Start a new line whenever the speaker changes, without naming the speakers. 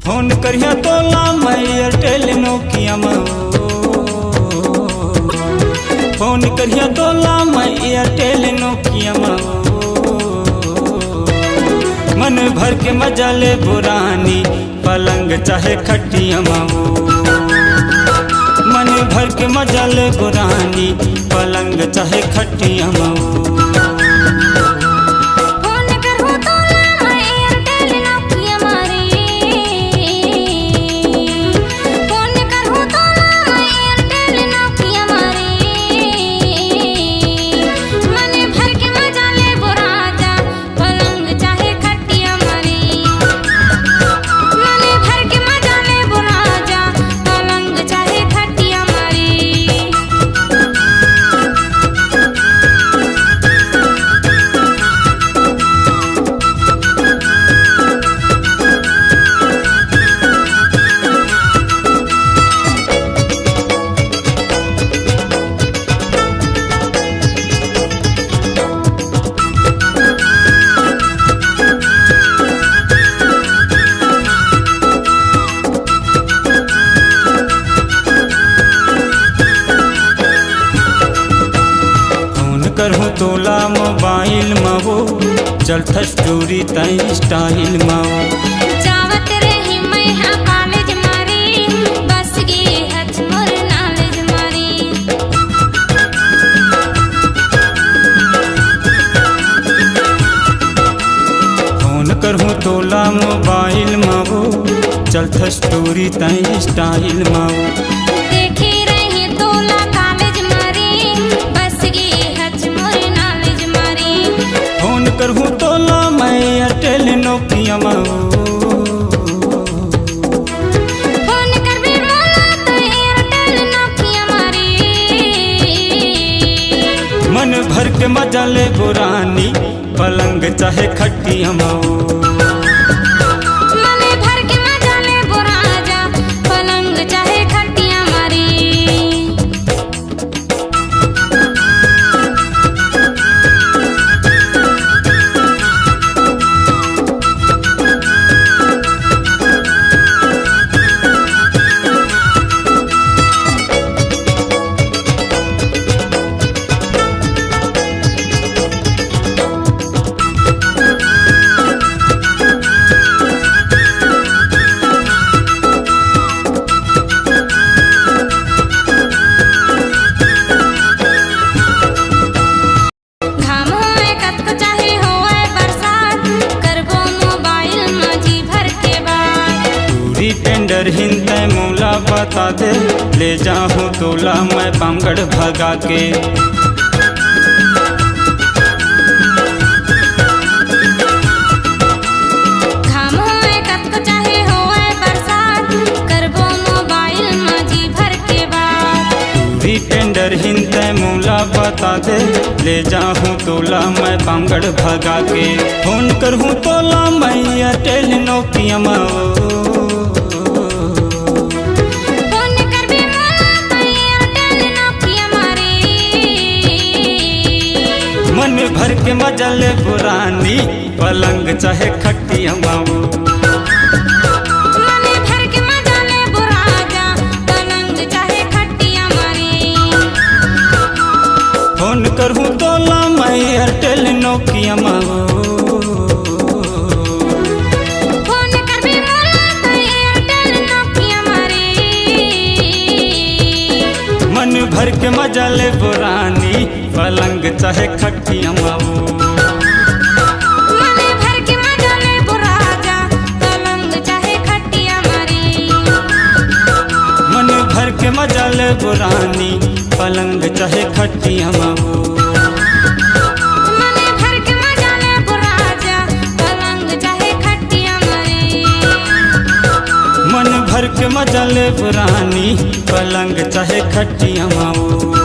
Phone करिया तोला मैं एयरटेल नोकिया में, फोन करिया तोला मैं एयरटेल नोकिया में। मन भर के मजा ले बुरानी पलंग चाहे खटिया माओ, मन भर के मजा ले बुरानी पलंग चाहे खटिया माओ। करहूँ तोला मोबाइल माओ, चलता स्टोरी तई स्टाइल माओ।
जावत रही मैं हाँ कॉलेज मारी, बस गे हच मोर नॉलेज मारी।
फोन करहूँ तोला मोबाइल माओ, चलता स्टोरी तई स्टाइल माओ। करहूँ तोला मैं एयरटेल नोकिया माओ,
फोन कर भी मोला तो एयरटेल नोकिया मारी।
मन भर के मजा ले बुरानी पलंग चाहे खटिया माओ,
मन भर के मजा ले बुराजा पलंग चाहे खटिया मारी।
टेंडर हिंदे मोला बता दे, ले जाऊँ तोला मैं पामगढ़ भगा के।
घाम होए कत चाहे होए बरसात, करबो मोबाइल माजी भर के बात।
पूरी टेंडर हिंदे मोला बता दे, ले जाऊँ तोला मैं पामगढ़ भगा के। फोन करहूँ तोला मैं एयरटेल नोकिया माओ, मन भर के मजा ले बुरानी पलंग चाहे खटिया माओ।
मन भर के मजा ले बुराजा पलंग चाहे खटिया मारी।
फोन करहूँ तोला मैं एयरटेल नोकिया माओ,
फोन कर भी मोला तो एयरटेल नोकिया मारी।
मन भर के मजा ले बुरानी पलंग चाहे खटिया माओ,
मन भर के मजा ले बुराजा पलंग चाहे खटिया मारी।
मन भर के मजा ले बुरानी पलंग चाहे खटिया माओ,
मन भर के मजा ले बुराजा पलंग चाहे खटिया मारी।
मन भर के मजा ले पुरानी पलंग चाहे खटिया माऊ।